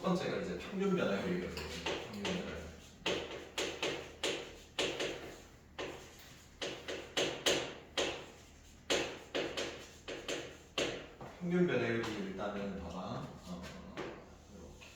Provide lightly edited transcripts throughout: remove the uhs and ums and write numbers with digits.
번째가 이제 평균 변화율이거든요. 평균 변화율. 평균 변화율이 일단은 봐봐. 이렇게.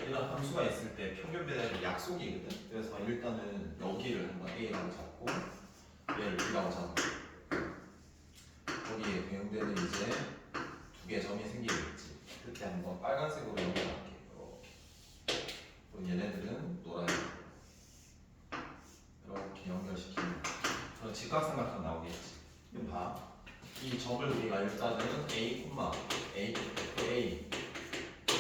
이런 함수가 있을 때 평균 변화율이 약속이거든. 그래서 일단은 여기를 한번 A라고 잡고 얘를 B라고 잡고 거기에 대응되는 이제 두 개 점이 생기겠지. 그때 한번 빨간색으로 연결할게. 이렇게. 그럼 얘네들은 노란색. 이렇게 연결시키면 그런 직각삼각형 나오겠지. 이거 봐. 이 점을 우리가 일단은 A, A, A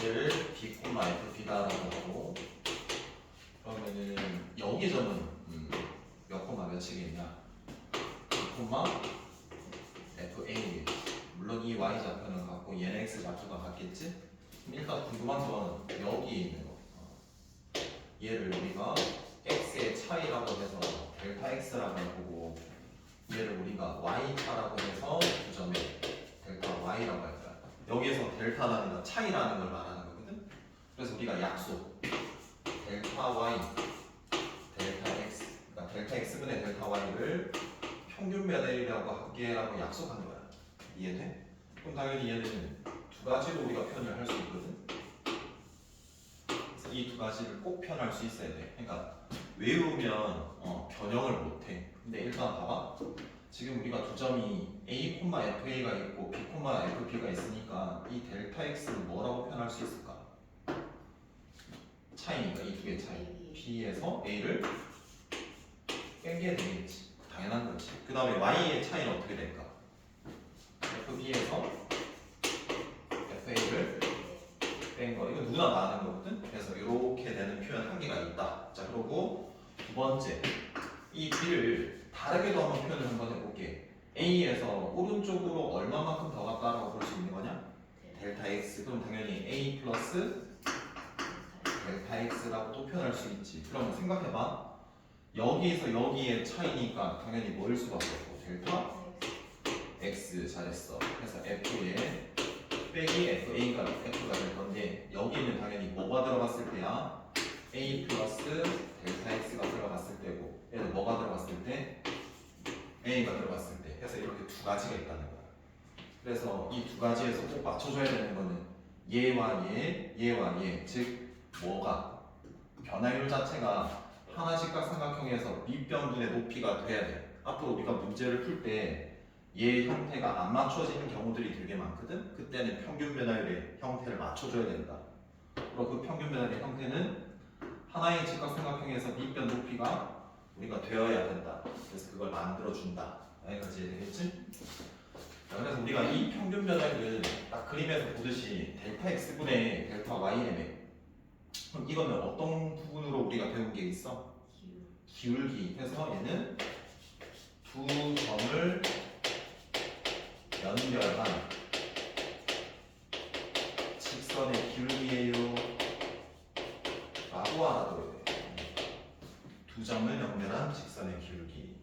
얘를 B, FB다라고 하고 그러면은 여기 점은 몇 콤마 몇이겠냐? B, FA. 물론 이 Y좌표는 같고 얘는 X좌표가 같겠지? 그럼 일단 궁금한 건 여기 있는 거. 얘를 우리가 X의 차이라고 해서 델타 X라고 해보고 얘를 우리가 Y차라고 해서 그 점에 델타 Y라고 할까? 여기에서 델타라는 건 차이라는 걸 말하는 거거든? 그래서 우리가 약속 델타 Y, 델타 X 그러니까 델타 X분의 델타 Y를 평균 변화율이라고 할게라고 약속한 거야. 이해돼? 그럼 당연히 얘는 두 가지로 우리가 표현을 할 수 있거든? 그래서 이 두 가지를 꼭 표현할 수 있어야 돼. 그러니까 외우면 변형을 못해. 근데 일단 봐봐. 지금 우리가 두 점이 A, FA가 있고 B, FB가 있으니까 이 델타 X는 뭐라고 표현할 수 있을까? 차이니까 이 두 개의 차이. B에서 A를 뺀게 되겠지. 당연한 거지. 그 다음에 Y의 차이는 어떻게 될까? FB에서 FA를 뺀 거. 이거 누구나 다 아는 거거든? 그래서 이렇게 되는 표현 한계가 있다. 자, 그리고 두 번째. 이 B를 다르게도 한번 표현을 한번 해볼게. A에서 오른쪽으로 얼마만큼 더 갔다라고 볼 수 있는 거냐? 델타 X. 그럼 당연히 A 플러스 델타 X라고 또 표현할 수 있지. 그러면 생각해봐. 여기에서 여기의 차이니까 당연히 뭐일 수밖에 없고 델타 X. 잘했어. 그래서 F에 빼기 FA가 F가 될 건데 여기는 당연히 뭐가 들어갔을 때야? A 플러스 델타 X가 들어갔을 때고 얘는 뭐가 들어갔을 때? A가 들어갔을 때. 해서 이렇게 두 가지가 있다는 거야. 그래서 이 두 가지에서 꼭 맞춰줘야 되는 거는 얘와 얘, 얘와 얘. 즉 뭐가? 변화율 자체가 하나 직각삼각형에서 밑변분의 높이가 돼야 돼. 앞으로 우리가 문제를 풀 때 얘 형태가 안 맞춰지는 경우들이 되게 많거든? 그때는 평균 변화율의 형태를 맞춰줘야 된다. 그리고 그 평균 변화율의 형태는 하나의 직각삼각형에서 밑변 높이가 우리가 되어야 된다. 그래서 그걸 만들어준다. 여기까지 이해되겠지? 그래서 우리가 이 평균 변화율을 딱 그림에서 보듯이 델타 X분의 델타 Ym에 그럼 이거는 어떤 부분으로 우리가 배운 게 있어? 기울기. 해서 얘는 두 점을 연결한 직선의 기울기예요 라고 알아둬야 돼. 두 점을 연결한 직선의 기울기.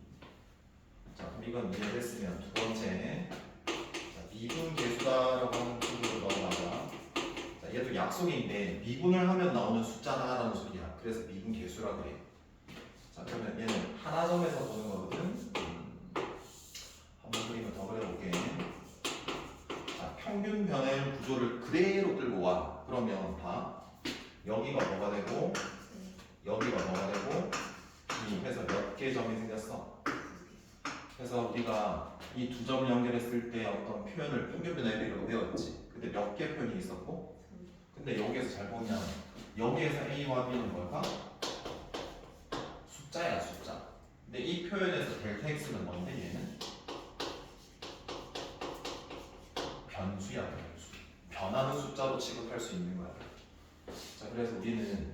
자, 그럼 이건 이해됐으면 두 번째. 자, 미분 계수다라고 하는 쪽으로 넘어가자. 자, 얘도 약속인데 미분을 하면 나오는 숫자다라는 소리야. 그래서 미분 계수라 그래. 자, 그러면 얘는 하나 점에서 보는 거거든. 한번 그림을 더 그려볼게. 자, 평균 변화율 구조를 그대로 끌고 와. 그러면 봐. 여기가 뭐가 되고 여기가 뭐가 되고 B 해서 몇 개 점이 생겼어? 그래서 우리가 이 두 점을 연결했을 때 어떤 표현을 평균 변화율이라고 배웠지. 그때 몇 개 표현이 있었고 근데 여기에서 잘 보면 여기에서 A와 B는 뭘까? 숫자야 숫자. 근데 이 표현에서 델타 X는 뭔데 얘는? 변수야 변수. 변하는 숫자로 취급할 수 있는 거야. 자, 그래서 우리는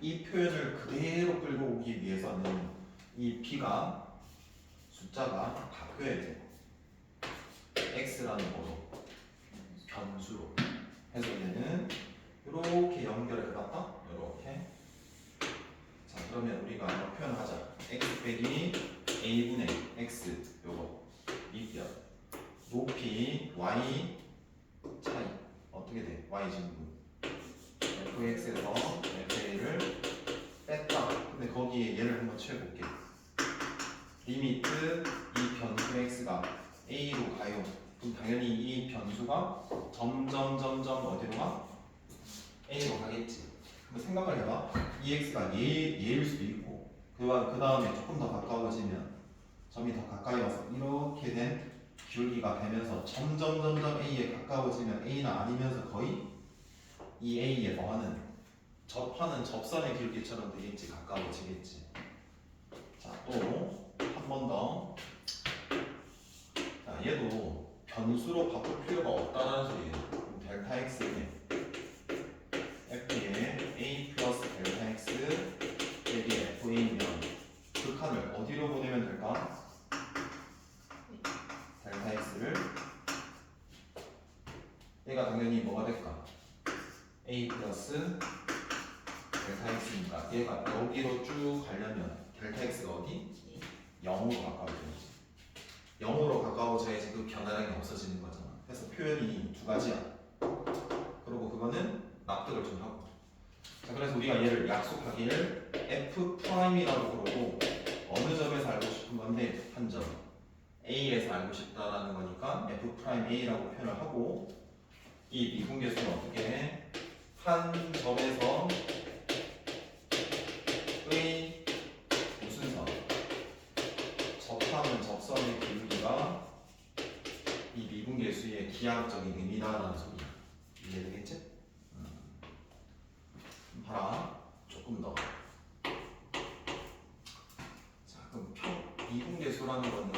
이 표현을 그대로 끌고 오기 위해서는 이 B가 숫자가 바뀌어야 돼. X라는 거로 변수로 해서 얘는 이렇게 연결해 봤다. 이렇게. 자, 그러면 우리가 한번 표현하자. X 빼기 A분의 X 요거 밑변. 높이 y 차이 어떻게 돼? y 증분 fx에서 fa를 뺐다. 근데 거기에 얘를 한번 채워볼게. 리미트 이 변수 x가 a로 가요. 그럼 당연히 이 변수가 점점 어디로 가? a로 가겠지. 그럼 생각을 해봐. 이 x가 얘일 수도 있고 그 다음에 조금 더 가까워지면 점이 더 가까이 와서 이렇게 된 기울기가 되면서 점점 a에 가까워지면 a는 아니면서 거의 이 a에 더하는 접하는 접선의 기울기처럼 되겠지. 가까워지겠지. 자, 또 한 번 더. 자, 얘도 변수로 바꿀 필요가 없다는 소리예요. 그럼 델타 x는 f의 a 플러스 델타 x 대비 fa면 극한을 어디로 보내면 될까? 델타 x를 얘가 당연히 뭐가 될까? a 플러스 델타 x니까 얘가 여기로 쭉 가려면 델타 x가 어디? 0으로 가까워져야지. 0으로 가까워져야지 그 변화량이 없어지는 거잖아. 그래서 표현이 두 가지야. 그리고 그거는 납득을 좀 하고. 자, 그래서 우리가 얘를 약속하기를 f'이라고 그러고 어느 점에서 알고 싶은 건데 한 점 A에서 알고 싶다라는 거니까 f'A라고 표현을 하고 이 미분계수는 어떻게 해? 한 점에서 의 무슨 선? 접하는 접선의 기울기가 이 미분계수의 기하학적인 의미다라는 소리야. 이해되겠지? 봐라. 조금 더. 자, 그럼 미분계수라는 거는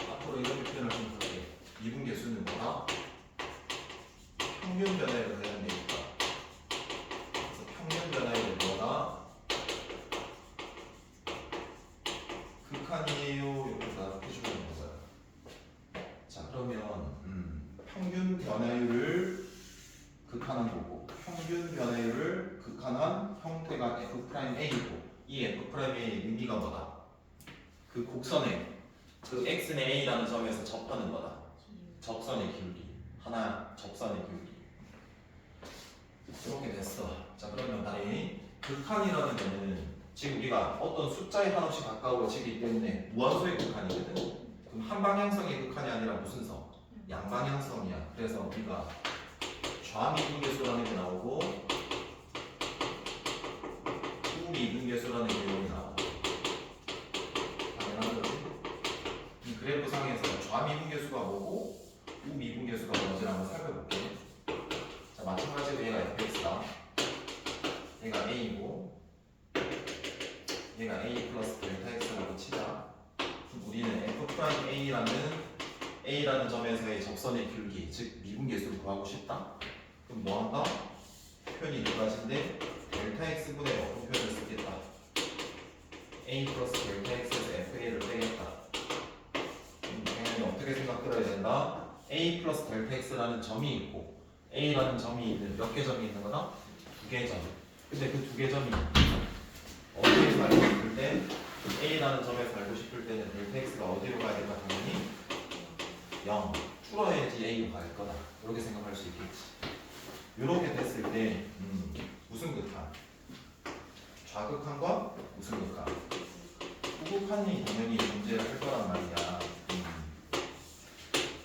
앞으로 이렇게 표현을 좀 볼게. 미분계수는 뭐다? 평균 변화율에 관련되어 있다. 그래서 평균 변화율은 뭐다? 극한이에요. 이렇게 해주면 되는 거야. 자, 그러면 평균 변화율을 극한한 거고 평균 변화율을 극한한 형태가 f'A이고 이 f'A의 의미가 뭐다? 그 곡선의 그 x는 a라는 점에서 접하는 거다. 접선의 기울기 하나 접선의 기울기 이렇게 됐어. 자, 그러면 다시 극한이라는 거는 지금 우리가 어떤 숫자에 한없이 가까워지기 때문에 무한소의 극한이거든. 그럼 한 방향성의 극한이 아니라 무슨 성? 양방향성이야. 그래서 우리가 좌미분계수라는 게 나오고 우미분계수라는 개념이 나와. 당연한 거지. 이 그래프상에서 좌미분계수가 뭐고 우미분계수가 뭔지를 한번 살펴볼게. 자, 마찬가지로 얘가 fx다. 얘가 a이고 얘가 a 플러스 델타 x라고 치자. 그럼 우리는 f'A라는 점에서의 접선의 기울기, 즉 미분계수를 구하고 싶다. 그럼 뭐 한다? 표현이 두 가지인데 델타 x분의 어떤 표현을 쓰겠다. a 플러스 델타 x에서 fa를 빼겠다. 당연히 어떻게 생각해야 된다? a 플러스 델타 x라는 점이 있고 a라는 점이 있는 몇 개 점이 있는 거다? 두 개 점. 근데 그 두 개 점이 어디에서 알고 싶을 때 a라는 점에서 알고 싶을 때는 델타 x가 어디로 가야 될까? 당연히 0 줄어야지 a로 갈 거다. 이렇게 생각할 수 있겠지. 이렇게 됐을 때 무슨 극한? 좌극한과 무슨 극한? 우극한이 당연히 존재를 할 거란 말이야.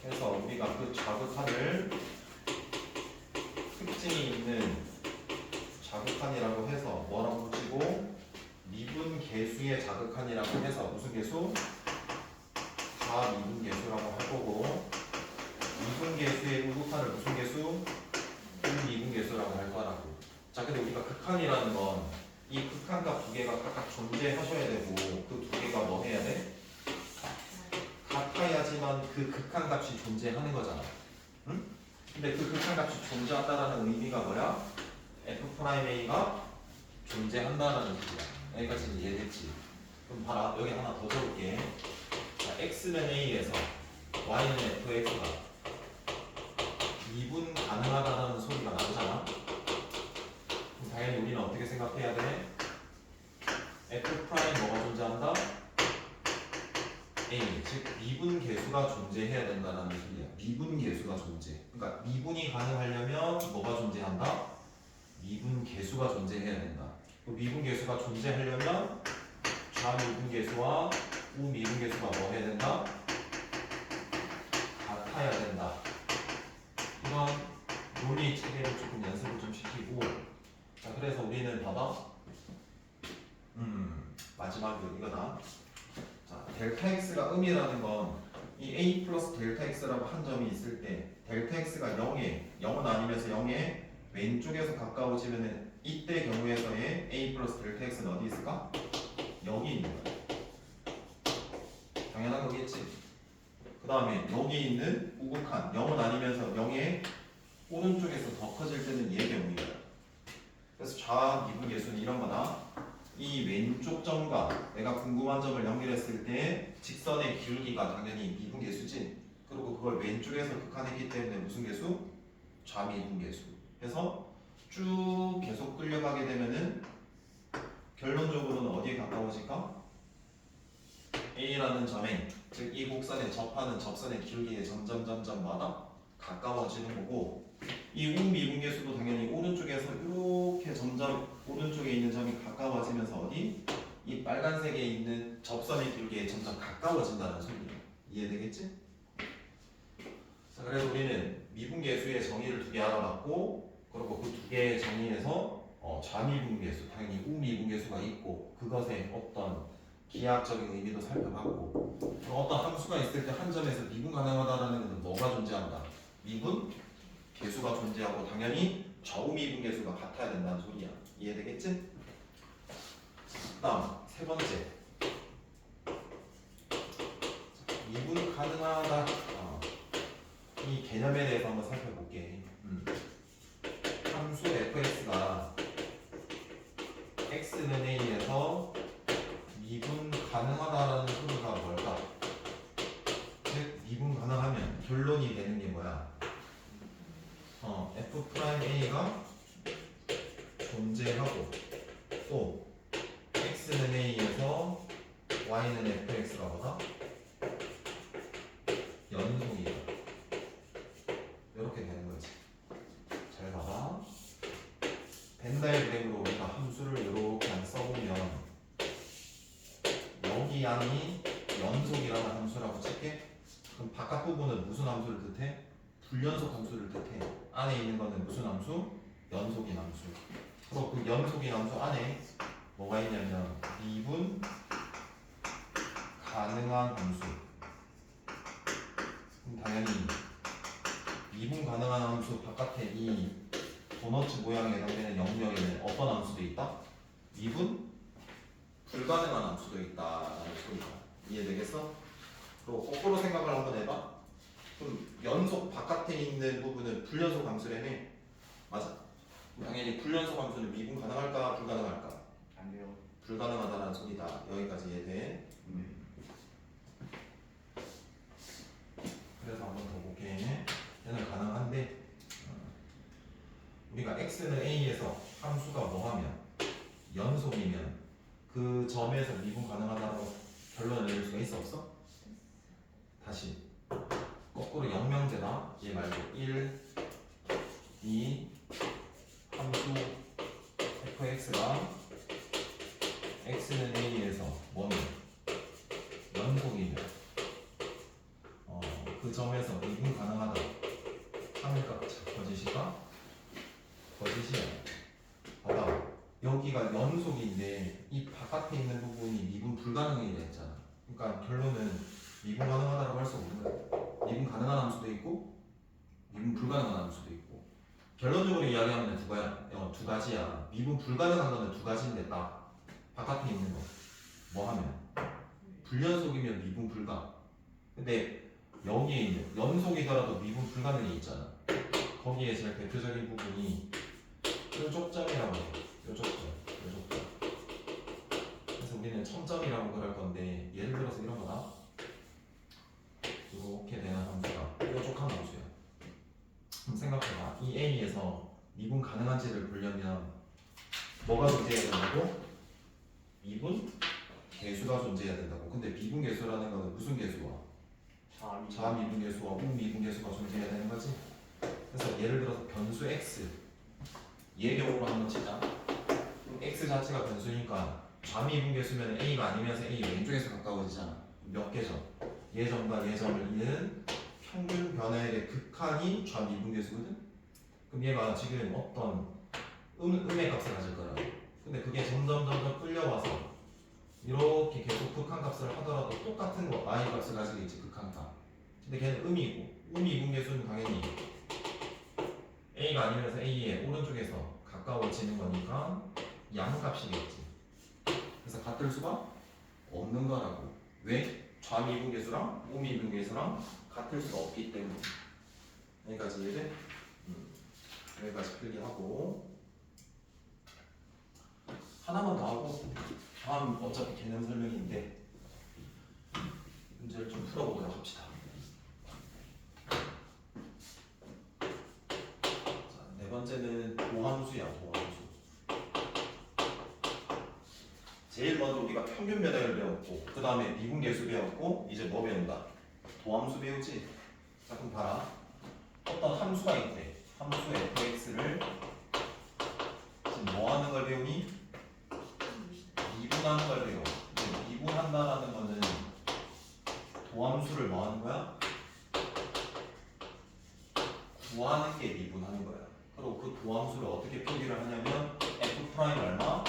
그래서 우리가 그 좌극한을 특징이 있는 좌극한이라고 해서 뭐라고 붙이고 미분계수의 좌극한이라고 해서 무슨 계수? 좌미분계수라고 할 거고 미분계수의 우극한을 무슨 계수? 미분계수라고 할 거라고. 자, 근데 우리가 극한이라는 건 이 극한값 두 개가 각각 존재하셔야 되고 그 두 개가 뭐 해야 돼? 같아야지만 그 극한값이 존재하는 거잖아. 응? 근데 그 극한값이 존재한다라는 의미가 뭐야? f'A가 존재한다라는 뜻이야. 여기까지 이해됐지? 그럼 봐라. 여기 하나 더 적을게. 자, x는 a에서 y는 fx가 미분 가능하다는 소리가 나오잖아. 그럼 당연히 우리는 어떻게 생각해야 돼? f' 뭐가 존재한다? A, 즉 미분계수가 존재해야 된다는 소리야. 미분계수가 존재. 그러니까 미분이 가능하려면 뭐가 존재한다? 미분계수가 존재해야 된다. 그 미분계수가 존재하려면 좌미분계수와 우미분계수가 뭐 해야 된다? 같아야 된다. 이건 논리 체계를 조금 연습을 좀 시키고, 자 그래서 우리는 봐봐. 마지막으로 이거다. 자 델타 x가 음이라는 건 이 a 플러스 델타 x라고 한 점이 있을 때 델타 x가 0은 아니면서 0에 왼쪽에서 가까워지면은 이때 경우에서의 a 플러스 델타 x는 어디 있을까? 여기 있는 거야. 당연한 거겠지. 그 다음에 여기 있는 우극한 0은 아니면서 0의 오른쪽에서 더 커질 때는 얘 경우이다. 그래서 좌미분계수는 이런 거다. 이 왼쪽 점과 내가 궁금한 점을 연결했을 때 직선의 기울기가 당연히 미분계수지. 그리고 그걸 왼쪽에서 극한했기 때문에 무슨 계수? 좌미분계수. 그래서 쭉 계속 끌려가게 되면은 결론적으로는 어디에 가까워질까? A라는 점에, 즉 이 곡선에 접하는 접선의 기울기에 점점점점마다 가까워지는 거고, 이 우미분계수도 당연히 오른쪽에서 이렇게 점점 오른쪽에 있는 점이 가까워지면서 어디? 이 빨간색에 있는 접선의 기울기에 점점 가까워진다는 소리예요. 이해되겠지? 자, 그래서 우리는 미분계수의 정의를 두 개 알아봤고, 그리고 그 두 개의 정의에서 좌미분계수, 당연히 우미분계수가 있고, 그것의 어떤 기하학적인 의미도 살펴봤고, 어떤 함수가 있을 때 한 점에서 미분 가능하다라는 것은 뭐가 존재한다? 미분 계수가 존재하고 당연히 좌우미분 계수가 같아야 된다는 소리야. 이해되겠지? 다음 세 번째, 미분 가능하다. 이 개념에 대해서 한번 살펴볼게. 함수 fx가 x는 a에서 미분 가능하다라는 소리가 뭘까? 즉 미분 가능하면 결론이 되는 게 뭐야? f'a가 존재하고 또 x는 a에서 y는 fx가 뭐다? 연속이다. 이렇게 되는 거지. 잘 봐봐. 벤다이그램으로 우리가 함수를 이렇게 써보면 여기 양이 연속이라는 함수라고 칠게. 그럼 바깥 부분은 무슨 함수를 뜻해? 불연속 함수를 뜻해. 안에 있는 거는 무슨 함수? 연속인 함수. 그리고 그 연속인 함수 안에 뭐가 있냐면 미분 가능한 함수. 그럼 당연히 미분 가능한 함수 바깥에 이 도너츠 모양에 해당되는 영역에는 어떤 함수도 있다? 미분 불가능한 함수도 있다라는 소리가 이해되겠어? 그리고 거꾸로 생각을 한번 해봐. 그럼 연속 바깥에 있는 부분은 불연속 함수라며. 맞아. 당연히 불연속 함수는 미분 가능할까 불가능할까? 안 돼요. 불가능하다는 소리다. 여기까지 이해돼? 그래서 한번 더 볼게. 얘는 가능한데 우리가 x는 a에서 함수가 뭐하면 연속이면 그 점에서 미분 가능하다고 결론을 내릴 수가 있어 없어? 다시 거꾸로 영명제다. 얘 말고 1, 2 함수 fx가 x는 a에서 뭐는 연속이면 그 점에서 미분 가능하다. 3일값 거짓이가? 거짓이야. 봐봐. 여기가 연속인데 이 바깥에 있는 부분이 미분 불가능이라 했잖아. 그러니까 결론은 미분 가능하다고 할 수 없는 거야. 미분 가능한 함수도 있고 미분 불가능한 함수도 있고. 결론적으로 이야기하면 두 가지야. 미분 불가능한 거는 두 가지인데 딱 바깥에 있는 거 뭐 하면 불연속이면 미분 불가. 근데 여기에 있는 연속이더라도 미분 불가능이 있잖아. 거기에 제일 대표적인 부분이 요쪽 점이라고 해. 요쪽 점. 그래서 우리는 첨점이라고 그럴 건데 예를 들어서 이런 거다. 이렇게 되는 함수가 뾰족한 함수야. 그럼 생각해봐. 이 A에서 미분 가능한지를 보려면 뭐가 존재해야 된다고? 미분 개수가 존재해야 된다고. 근데 미분계수라는 거는 무슨 계수와? 자미분계수와 우미분계수가 존재해야 되는 거지. 그래서 예를 들어서 변수 x 얘 경우로 한번 치자. 그럼 x 자체가 변수니까 좌미분계수면 a가 아니면서 a 왼쪽에서 가까워지잖아. 몇 개점? 얘 점과 얘 점을 잇는 평균 변화율의 극한이 좌미분계수거든. 그럼 얘가 지금 어떤 음의 값을 가질 거라고. 근데 그게 점점 끌려와서 이렇게 계속 극한값을 하더라도 똑같은 거 y 값을 가지겠지. 극한값. 근데 걔는 음이고 우미분계수는 당연히 a가 아니면서 a의 오른쪽에서 가까워지는 거니까 양값이겠지. 그래서 같을 수가 없는 거라고. 왜? 좌미분계수랑 우미분계수랑 같을 수가 없기 때문에. 여기까지 이해돼? 여기까지 필기하고 하나만 더 하고 다음 어차피 개념 설명인데 문제를 좀 풀어보도록 합시다. 자, 네 번째는 도함수야. 도함수. 제일 먼저 우리가 평균 변화를 배웠고 그 다음에 미분계수 배웠고 이제 뭐 배운다? 도함수 배우지? 자 그럼 봐라. 어떤 함수가 있대. 함수 fx를 지금 뭐 하는 걸 배우니? 미분하는 걸 배워. 근데 미분한다라는 거는 도함수를 뭐 하는 거야? 구하는 게 미분하는 거야. 그리고 그 도함수를 어떻게 표기를 하냐면 f 프라임 얼마?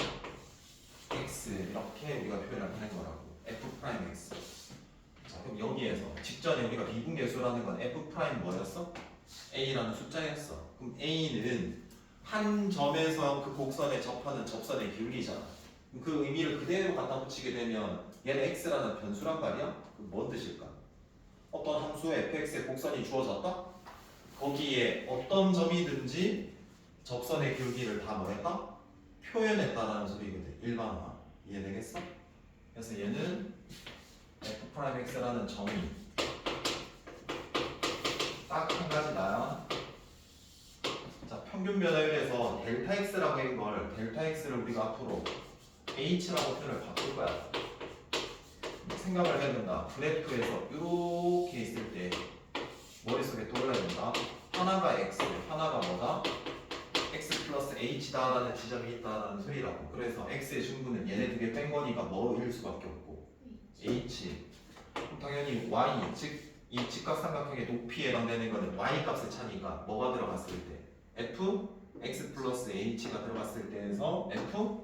x 이렇게 우리가 표현을 하는 거라고. f 프라임 x. 자 그럼 여기에서 직전에 우리가 미분계수라는 건 f 프라임 뭐였어? a라는 숫자였어. 그럼 a는 한 점에서 그 곡선에 접하는 접선의 기울기잖아. 그 의미를 그대로 갖다 붙이게 되면 얘는 x라는 변수란 말이야? 그럼 뭔 뜻일까? 어떤 함수에 fx의 곡선이 주어졌다? 거기에 어떤 점이든지 접선의 기울기를 다 뭐했다? 표현했다라는 소리거든. 일반화. 이해되겠어? 그래서 얘는 f'x라는 점이 딱 한 가지 나야. 자, 평균 변화율에서 델타 x라고 한 걸 델타 x를 우리가 앞으로 h라고 표현을 바꿀 거야. 생각을 해본다. 그래프에서 이렇게 있을 때 머릿속에 떠올려야 된다. 하나가 x, 하나가 뭐다? x 플러스 h다라는 지점이 있다라는 소리라고. 그래서 x의 중분은 얘네 두 개 뺀 거니까 뭐일 수밖에 없고 h. 그럼 당연히 y, 즉 이 직각삼각형의 높이에 해당되는 거는 y 값의 차니까 뭐가 들어갔을 때 f x 플러스 h가 들어갔을 때에서 f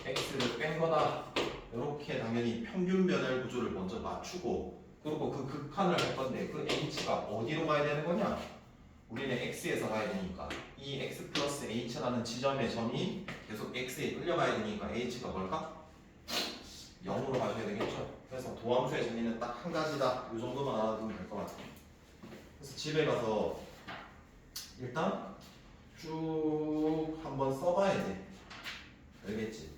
x를 뺀 거다. 이렇게 당연히 평균 변화율 구조를 먼저 맞추고 그리고 그 극한을 할 건데 그 h가 어디로 가야 되는 거냐? 우리는 x에서 가야 되니까 이 x 플러스 h라는 지점의 점이 계속 x에 끌려가야 되니까 h가 뭘까? 0으로 가셔야 되겠죠? 그래서 도함수의 정의는 딱 한 가지다. 이 정도만 알아두면 될 것 같아요. 그래서 집에 가서 일단 쭉 한번 써봐야 돼. 알겠지?